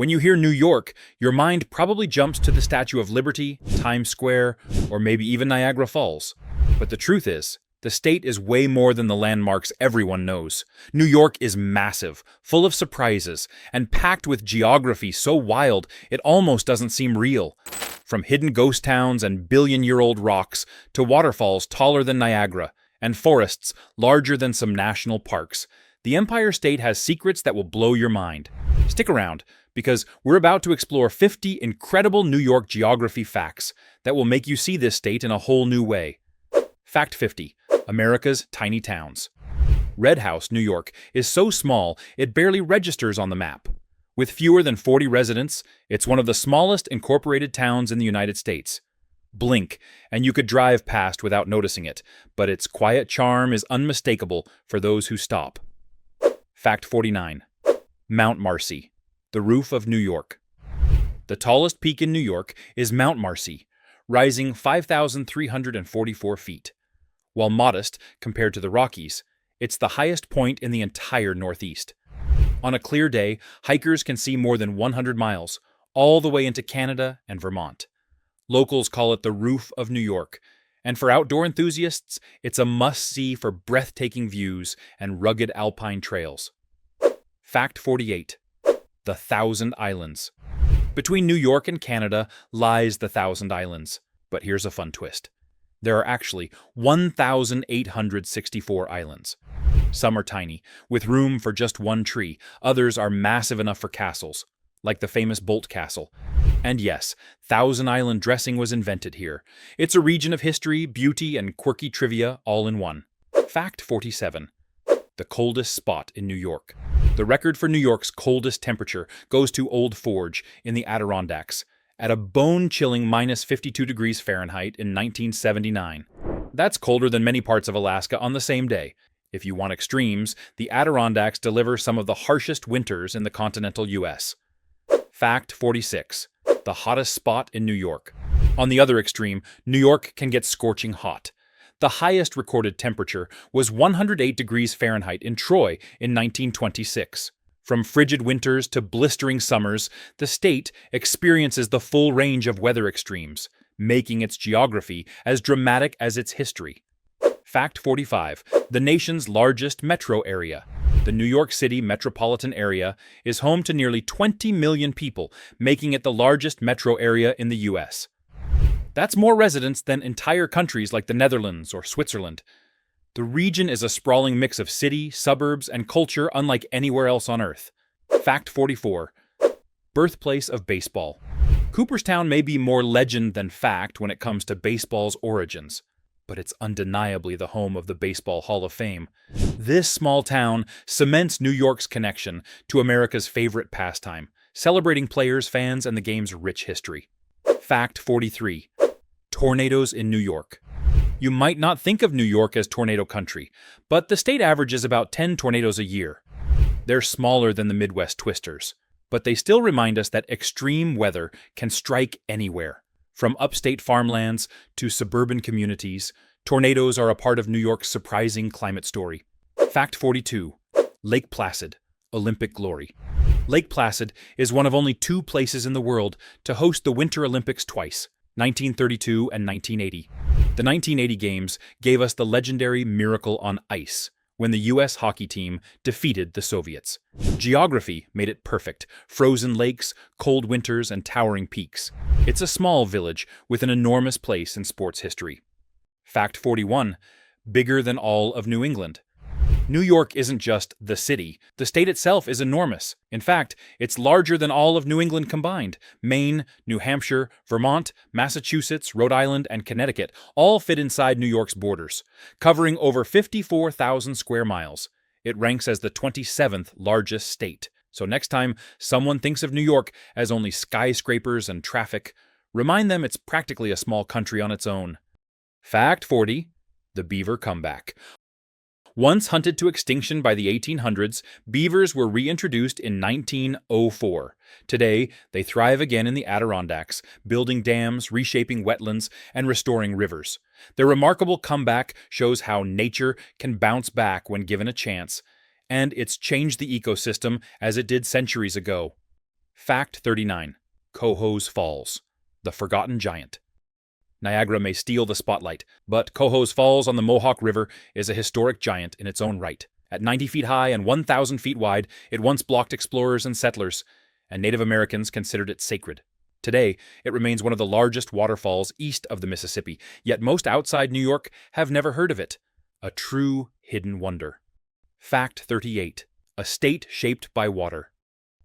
When you hear New York, your mind probably jumps to the Statue of Liberty, Times Square, or maybe even Niagara Falls. But the truth is, the state is way more than the landmarks everyone knows. New York is massive, full of surprises, and packed with geography so wild it almost doesn't seem real. From hidden ghost towns and billion-year-old rocks to waterfalls taller than Niagara and forests larger than some national parks, the Empire State has secrets that will blow your mind. Stick around, because we're about to explore 50 incredible New York geography facts that will make you see this state in a whole new way. Fact 50. America's tiny towns. Red House, New York, is so small it barely registers on the map. With fewer than 40 residents, it's one of the smallest incorporated towns in the United States. Blink, and you could drive past without noticing it, but its quiet charm is unmistakable for those who stop. Fact 49. Mount Marcy, the roof of New York. The tallest peak in New York is Mount Marcy, rising 5,344 feet. While modest compared to the Rockies, it's the highest point in the entire Northeast. On a clear day, hikers can see more than 100 miles, all the way into Canada and Vermont. Locals call it the roof of New York, and for outdoor enthusiasts, it's a must-see for breathtaking views and rugged alpine trails. Fact 48. The Thousand Islands. Between New York and Canada lies the Thousand Islands, but here's a fun twist. There are actually 1,864 islands. Some are tiny, with room for just one tree. Others are massive enough for castles, like the famous Bolt Castle. And yes, Thousand Island dressing was invented here. It's a region of history, beauty, and quirky trivia all in one. Fact 47. The coldest spot in New York. The record for New York's coldest temperature goes to Old Forge in the Adirondacks, at a bone-chilling minus 52 degrees Fahrenheit in 1979. That's colder than many parts of Alaska on the same day. If you want extremes, the Adirondacks deliver some of the harshest winters in the continental U.S. Fact 46. The hottest spot in New York. On the other extreme, New York can get scorching hot. The highest recorded temperature was 108 degrees Fahrenheit in Troy in 1926. From frigid winters to blistering summers, the state experiences the full range of weather extremes, making its geography as dramatic as its history. Fact 45. The nation's largest metro area. The New York City metropolitan area is home to nearly 20 million people, making it the largest metro area in the U.S. That's more residents than entire countries like the Netherlands or Switzerland. The region is a sprawling mix of city, suburbs, and culture unlike anywhere else on Earth. Fact 44. Birthplace of baseball. Cooperstown may be more legend than fact when it comes to baseball's origins, but it's undeniably the home of the Baseball Hall of Fame. This small town cements New York's connection to America's favorite pastime, celebrating players, fans, and the game's rich history. Fact 43. Tornadoes in New York. You might not think of New York as tornado country, but the state averages about 10 tornadoes a year. They're smaller than the Midwest twisters, but they still remind us that extreme weather can strike anywhere. From upstate farmlands to suburban communities, tornadoes are a part of New York's surprising climate story. Fact 42. Lake Placid, Olympic glory. Lake Placid is one of only 2 places in the world to host the Winter Olympics twice, 1932 and 1980. The 1980 Games gave us the legendary Miracle on Ice, when the U.S. hockey team defeated the Soviets. Geography made it perfect: frozen lakes, cold winters, and towering peaks. It's a small village with an enormous place in sports history. Fact 41. Bigger than all of New England. New York isn't just the city. The state itself is enormous. In fact, it's larger than all of New England combined. Maine, New Hampshire, Vermont, Massachusetts, Rhode Island, and Connecticut all fit inside New York's borders, covering over 54,000 square miles. It ranks as the 27th largest state. So next time someone thinks of New York as only skyscrapers and traffic, remind them it's practically a small country on its own. Fact 40. The beaver comeback. Once hunted to extinction by the 1800s, beavers were reintroduced in 1904. Today, they thrive again in the Adirondacks, building dams, reshaping wetlands, and restoring rivers. Their remarkable comeback shows how nature can bounce back when given a chance, and it's changed the ecosystem as it did centuries ago. Fact 39. Cohoes Falls, the forgotten giant. Niagara may steal the spotlight, but Cohoes Falls on the Mohawk River is a historic giant in its own right. At 90 feet high and 1,000 feet wide, it once blocked explorers and settlers, and Native Americans considered it sacred. Today, it remains one of the largest waterfalls east of the Mississippi, yet most outside New York have never heard of it. A true hidden wonder. Fact 38. A state shaped by water.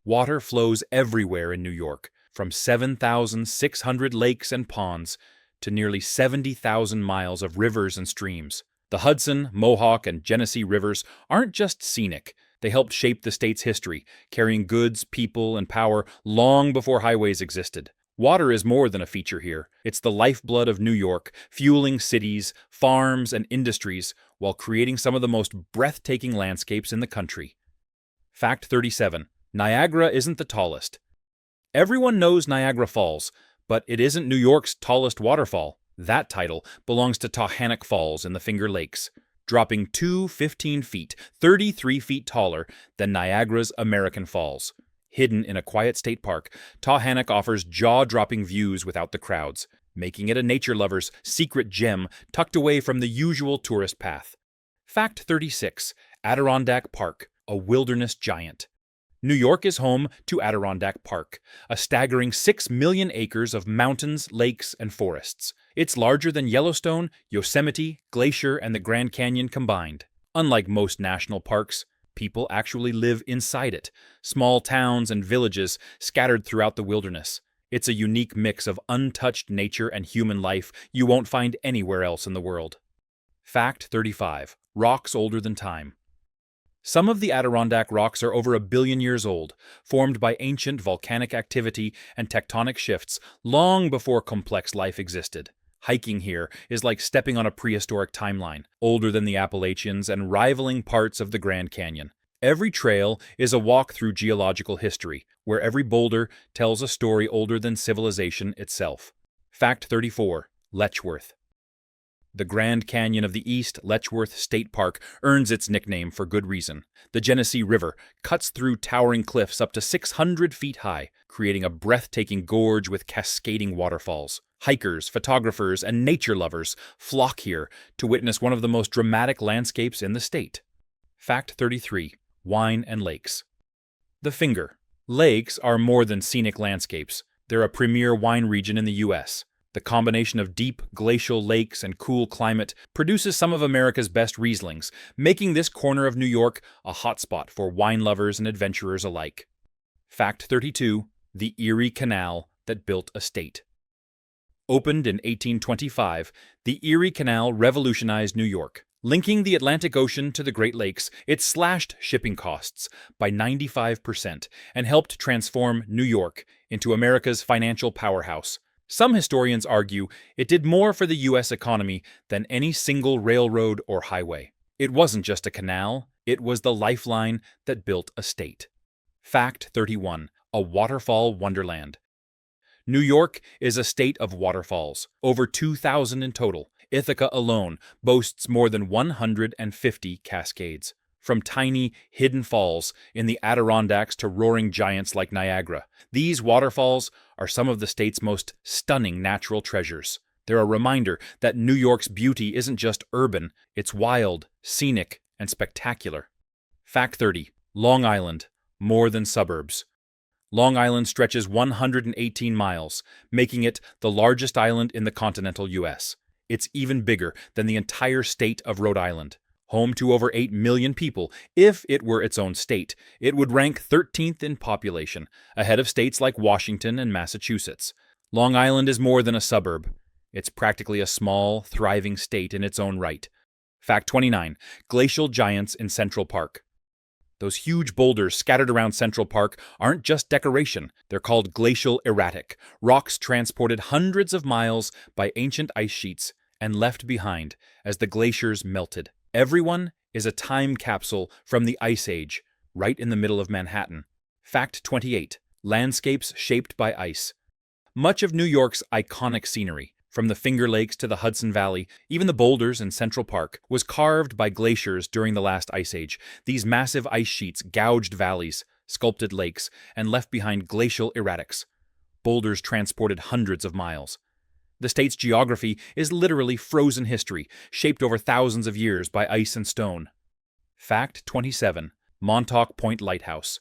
Water flows everywhere in New York, from 7,600 lakes and ponds to nearly 70,000 miles of rivers and streams. The Hudson, Mohawk, and Genesee rivers aren't just scenic. They helped shape the state's history, carrying goods, people, and power long before highways existed. Water is more than a feature here. It's the lifeblood of New York, fueling cities, farms, and industries while creating some of the most breathtaking landscapes in the country. Fact 37. Niagara isn't the tallest. Everyone knows Niagara Falls, but it isn't New York's tallest waterfall. That title belongs to Tahanic Falls in the Finger Lakes, dropping 15 feet, 33 feet taller than Niagara's American Falls. Hidden in a quiet state park, Tahanic offers jaw-dropping views without the crowds, making it a nature lover's secret gem tucked away from the usual tourist path. Fact 36. Adirondack Park, a wilderness giant. New York is home to Adirondack Park, a staggering 6 million acres of mountains, lakes, and forests. It's larger than Yellowstone, Yosemite, Glacier, and the Grand Canyon combined. Unlike most national parks, people actually live inside it, small towns and villages scattered throughout the wilderness. It's a unique mix of untouched nature and human life you won't find anywhere else in the world. Fact 35. Rocks older than time. Some of the Adirondack rocks are over 1 billion years old, formed by ancient volcanic activity and tectonic shifts long before complex life existed. Hiking here is like stepping on a prehistoric timeline, older than the Appalachians and rivaling parts of the Grand Canyon. Every trail is a walk through geological history, where every boulder tells a story older than civilization itself. Fact 34. Letchworth. The Grand Canyon of the East, Letchworth State Park, earns its nickname for good reason. The Genesee River cuts through towering cliffs up to 600 feet high, creating a breathtaking gorge with cascading waterfalls. Hikers, photographers, and nature lovers flock here to witness one of the most dramatic landscapes in the state. Fact 33. Wine and lakes. The Finger. Lakes are more than scenic landscapes. They're a premier wine region in the U.S. The combination of deep glacial lakes and cool climate produces some of America's best Rieslings, making this corner of New York a hotspot for wine lovers and adventurers alike. Fact 32. The Erie Canal that built a state. Opened in 1825, the Erie Canal revolutionized New York. Linking the Atlantic Ocean to the Great Lakes, it slashed shipping costs by 95% and helped transform New York into America's financial powerhouse. Some historians argue it did more for the U.S. economy than any single railroad or highway. It wasn't just a canal, it was the lifeline that built a state. Fact 31. A waterfall wonderland. New York is a state of waterfalls, over 2,000 in total. Ithaca alone boasts more than 150 cascades. From tiny, hidden falls in the Adirondacks to roaring giants like Niagara, these waterfalls are some of the state's most stunning natural treasures. They're a reminder that New York's beauty isn't just urban, it's wild, scenic, and spectacular. Fact 30. Long Island, more than suburbs. Long Island stretches 118 miles, making it the largest island in the continental U.S. It's even bigger than the entire state of Rhode Island. Home to over 8 million people, if it were its own state, it would rank 13th in population, ahead of states like Washington and Massachusetts. Long Island is more than a suburb. It's practically a small, thriving state in its own right. Fact 29. Glacial giants in Central Park. Those huge boulders scattered around Central Park aren't just decoration. They're called glacial erratic, rocks transported hundreds of miles by ancient ice sheets and left behind as the glaciers melted. Everyone is a time capsule from the Ice Age, right in the middle of Manhattan. Fact 28. Landscapes shaped by ice. Much of New York's iconic scenery, from the Finger Lakes to the Hudson Valley, even the boulders in Central Park, was carved by glaciers during the last Ice Age. These massive ice sheets gouged valleys, sculpted lakes, and left behind glacial erratics. Boulders transported hundreds of miles. The state's geography is literally frozen history, shaped over thousands of years by ice and stone. Fact 27. Montauk Point Lighthouse.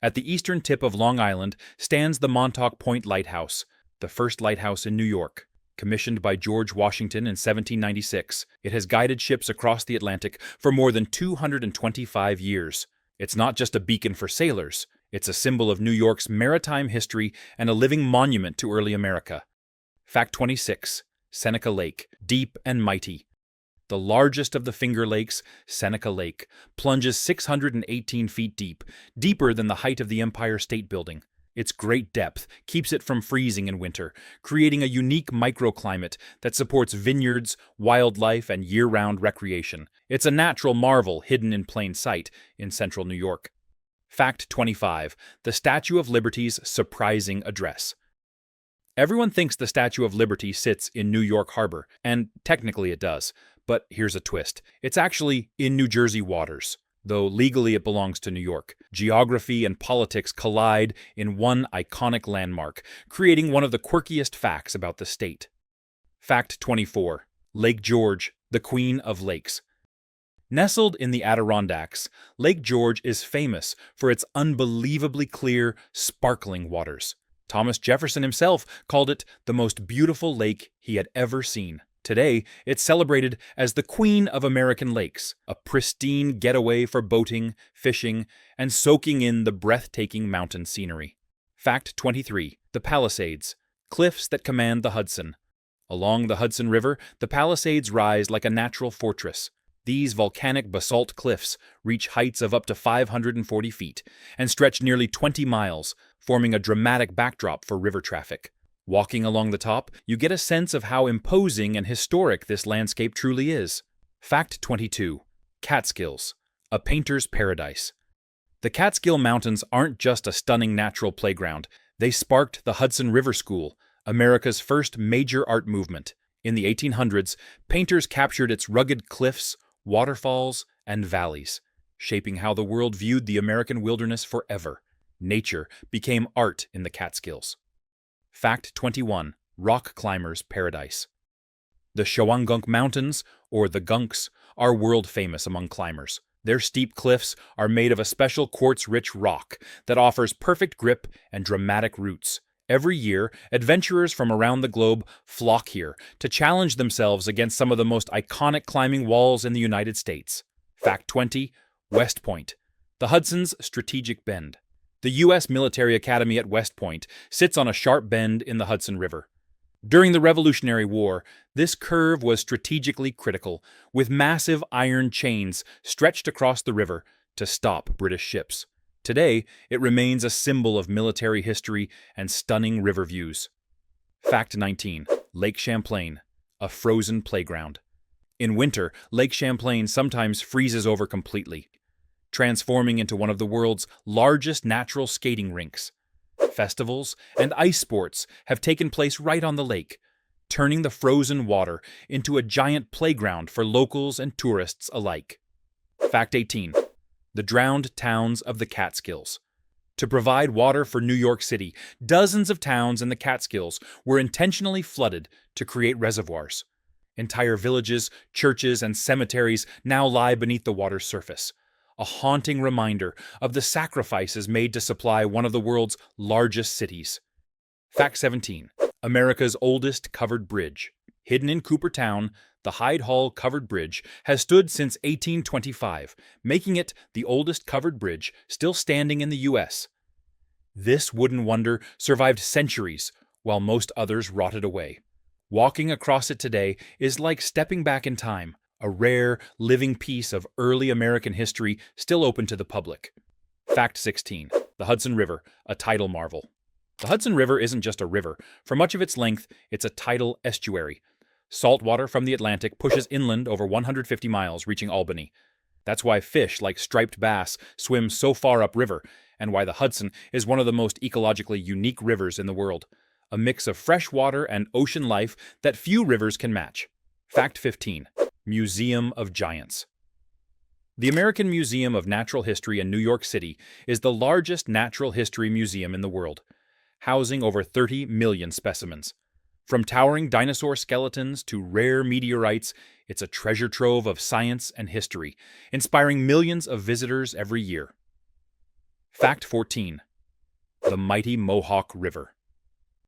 At the eastern tip of Long Island stands the Montauk Point Lighthouse, the first lighthouse in New York. Commissioned by George Washington in 1796, it has guided ships across the Atlantic for more than 225 years. It's not just a beacon for sailors, it's a symbol of New York's maritime history and a living monument to early America. Fact 26. Seneca Lake, deep and mighty. The largest of the Finger Lakes, Seneca Lake, plunges 618 feet deep, deeper than the height of the Empire State Building. Its great depth keeps it from freezing in winter, creating a unique microclimate that supports vineyards, wildlife, and year-round recreation. It's a natural marvel hidden in plain sight in central New York. Fact 25. The Statue of Liberty's surprising address. Everyone thinks the Statue of Liberty sits in New York Harbor, and technically it does. But here's a twist. It's actually in New Jersey waters, though legally it belongs to New York. Geography and politics collide in one iconic landmark, creating one of the quirkiest facts about the state. Fact 24. Lake George, the Queen of Lakes. Nestled in the Adirondacks, Lake George is famous for its unbelievably clear, sparkling waters. Thomas Jefferson himself called it the most beautiful lake he had ever seen. Today, it's celebrated as the Queen of American Lakes, a pristine getaway for boating, fishing, and soaking in the breathtaking mountain scenery. Fact 23. The Palisades, cliffs that command the Hudson. Along the Hudson River, the Palisades rise like a natural fortress. These volcanic basalt cliffs reach heights of up to 540 feet and stretch nearly 20 miles, forming a dramatic backdrop for river traffic. Walking along the top, you get a sense of how imposing and historic this landscape truly is. Fact 22. Catskills, a painter's paradise. The Catskill Mountains aren't just a stunning natural playground. They sparked the Hudson River School, America's first major art movement. In the 1800s, painters captured its rugged cliffs, waterfalls, and valleys, shaping how the world viewed the American wilderness forever. Nature became art in the Catskills. Fact 21. Rock climber's paradise. The Shawangunk Mountains, or the Gunks, are world-famous among climbers. Their steep cliffs are made of a special quartz-rich rock that offers perfect grip and dramatic roots. Every year, adventurers from around the globe flock here to challenge themselves against some of the most iconic climbing walls in the United States. Fact 20. West Point, the Hudson's strategic bend. The U.S. Military Academy at West Point sits on a sharp bend in the Hudson River. During the Revolutionary War, this curve was strategically critical, with massive iron chains stretched across the river to stop British ships. Today, it remains a symbol of military history and stunning river views. Fact 19. Lake Champlain, a frozen playground. In winter, Lake Champlain sometimes freezes over completely, transforming into one of the world's largest natural skating rinks. Festivals and ice sports have taken place right on the lake, turning the frozen water into a giant playground for locals and tourists alike. Fact 18. The drowned towns of the Catskills. To provide water for New York City, dozens of towns in the Catskills were intentionally flooded to create reservoirs. Entire villages, churches, and cemeteries now lie beneath the water's surface, a haunting reminder of the sacrifices made to supply one of the world's largest cities. Fact 17. America's oldest covered bridge. Hidden in Coopertown, the Hyde Hall Covered Bridge has stood since 1825, making it the oldest covered bridge still standing in the U.S. This wooden wonder survived centuries, while most others rotted away. Walking across it today is like stepping back in time, a rare, living piece of early American history still open to the public. Fact 16. The Hudson River, a tidal marvel. The Hudson River isn't just a river. For much of its length, it's a tidal estuary. Salt water from the Atlantic pushes inland over 150 miles, reaching Albany. That's why fish like striped bass swim so far upriver, and why the Hudson is one of the most ecologically unique rivers in the world. A mix of fresh water and ocean life that few rivers can match. Fact 15. Museum of Giants. The American Museum of Natural History in New York City is the largest natural history museum in the world, housing over 30 million specimens. From towering dinosaur skeletons to rare meteorites, it's a treasure trove of science and history, inspiring millions of visitors every year. Fact 14. The mighty Mohawk River.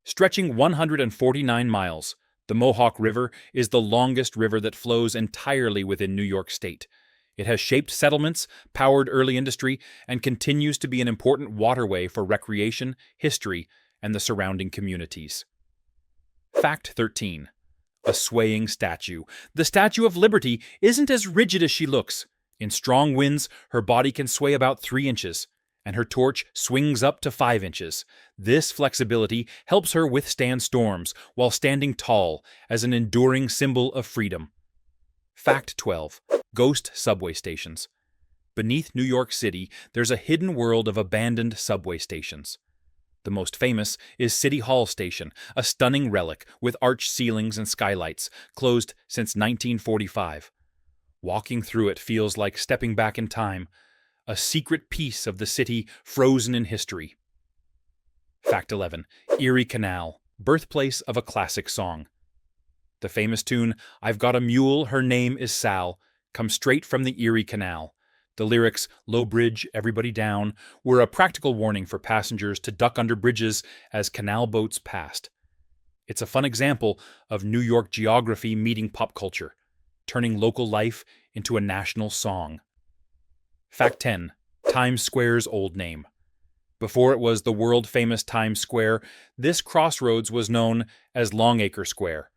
Stretching 149 miles, the Mohawk River is the longest river that flows entirely within New York State. It has shaped settlements, powered early industry, and continues to be an important waterway for recreation, history, and the surrounding communities. Fact 13. A swaying statue. The Statue of Liberty isn't as rigid as she looks. In strong winds, her body can sway about 3 inches, and her torch swings up to 5 inches. This flexibility helps her withstand storms while standing tall as an enduring symbol of freedom. Fact 12. Ghost subway stations. Beneath New York City, there's a hidden world of abandoned subway stations. The most famous is City Hall Station, a stunning relic with arched ceilings and skylights, closed since 1945. Walking through it feels like stepping back in time, a secret piece of the city frozen in history. Fact 11. Erie Canal, birthplace of a classic song. The famous tune, "I've Got a Mule, Her Name is Sal," comes straight from the Erie Canal. The lyrics, "Low bridge, everybody down," were a practical warning for passengers to duck under bridges as canal boats passed. It's a fun example of New York geography meeting pop culture, turning local life into a national song. Fact 10. Times Square's old name. Before it was the world-famous Times Square, this crossroads was known as Longacre Square.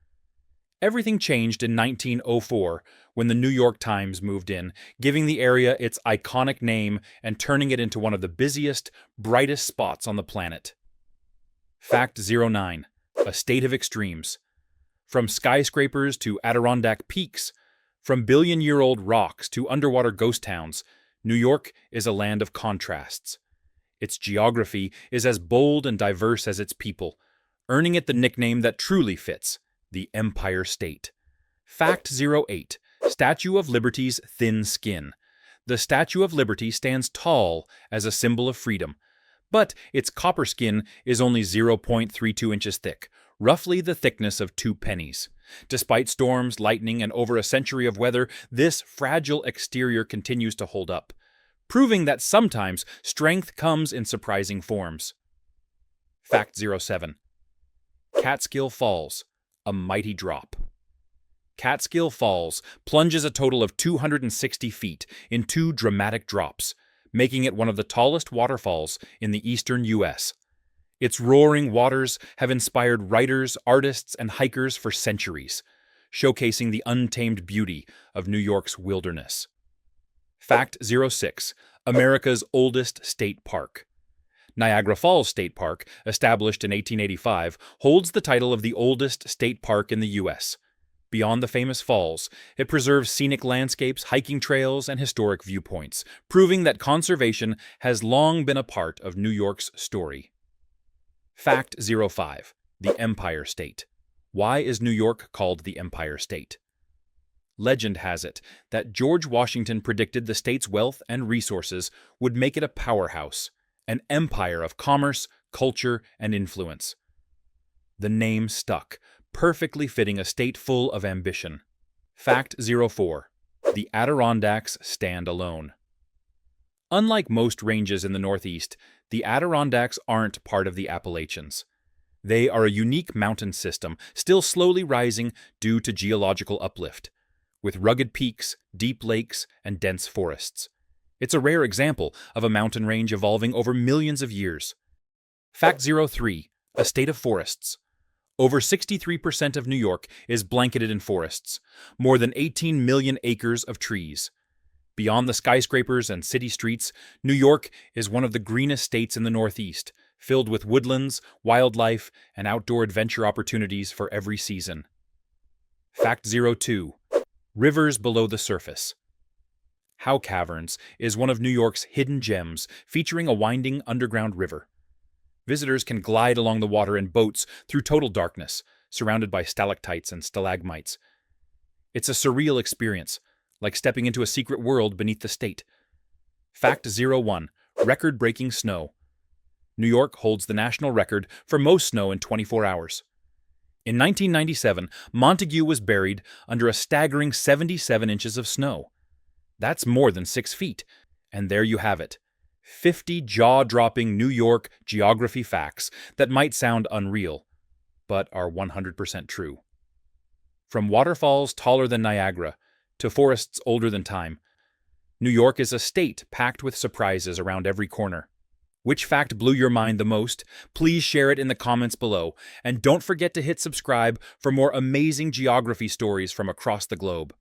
Everything changed in 1904 when the New York Times moved in, giving the area its iconic name and turning it into one of the busiest, brightest spots on the planet. Fact 09. A state of extremes. From skyscrapers to Adirondack peaks, from billion-year-old rocks to underwater ghost towns, New York is a land of contrasts. Its geography is as bold and diverse as its people, earning it the nickname that truly fits: the Empire State. Fact 08. Statue of Liberty's thin skin. The Statue of Liberty stands tall as a symbol of freedom, but its copper skin is only 0.32 inches thick, roughly the thickness of 2 pennies. Despite storms, lightning, and over a century of weather, this fragile exterior continues to hold up, proving that sometimes strength comes in surprising forms. Fact 07. Catskill Falls, a mighty drop. Catskill Falls plunges a total of 260 feet in 2 dramatic drops, making it one of the tallest waterfalls in the eastern U.S. Its roaring waters have inspired writers, artists, and hikers for centuries, showcasing the untamed beauty of New York's wilderness. Fact 06. America's oldest state park. Niagara Falls State Park, established in 1885, holds the title of the oldest state park in the U.S. Beyond the famous falls, it preserves scenic landscapes, hiking trails, and historic viewpoints, proving that conservation has long been a part of New York's story. Fact 05. The Empire State. Why is New York called the Empire State? Legend has it that George Washington predicted the state's wealth and resources would make it a powerhouse, an empire of commerce, culture, and influence. The name stuck, perfectly fitting a state full of ambition. Fact 04. The Adirondacks stand alone. Unlike most ranges in the Northeast, the Adirondacks aren't part of the Appalachians. They are a unique mountain system, still slowly rising due to geological uplift, with rugged peaks, deep lakes, and dense forests. It's a rare example of a mountain range evolving over millions of years. Fact 03. A state of forests. Over 63% of New York is blanketed in forests, more than 18 million acres of trees. Beyond the skyscrapers and city streets, New York is one of the greenest states in the Northeast, filled with woodlands, wildlife, and outdoor adventure opportunities for every season. Fact 02. Rivers below the surface. Howe Caverns is one of New York's hidden gems, featuring a winding underground river. Visitors can glide along the water in boats through total darkness, surrounded by stalactites and stalagmites. It's a surreal experience, like stepping into a secret world beneath the state. Fact 01. Record-breaking snow. New York holds the national record for most snow in 24 hours. In 1997, Montague was buried under a staggering 77 inches of snow. That's more than 6 feet. And there you have it. 50 jaw-dropping New York geography facts that might sound unreal, but are 100% true. From waterfalls taller than Niagara to forests older than time, New York is a state packed with surprises around every corner. Which fact blew your mind the most? Please share it in the comments below, and don't forget to hit subscribe for more amazing geography stories from across the globe.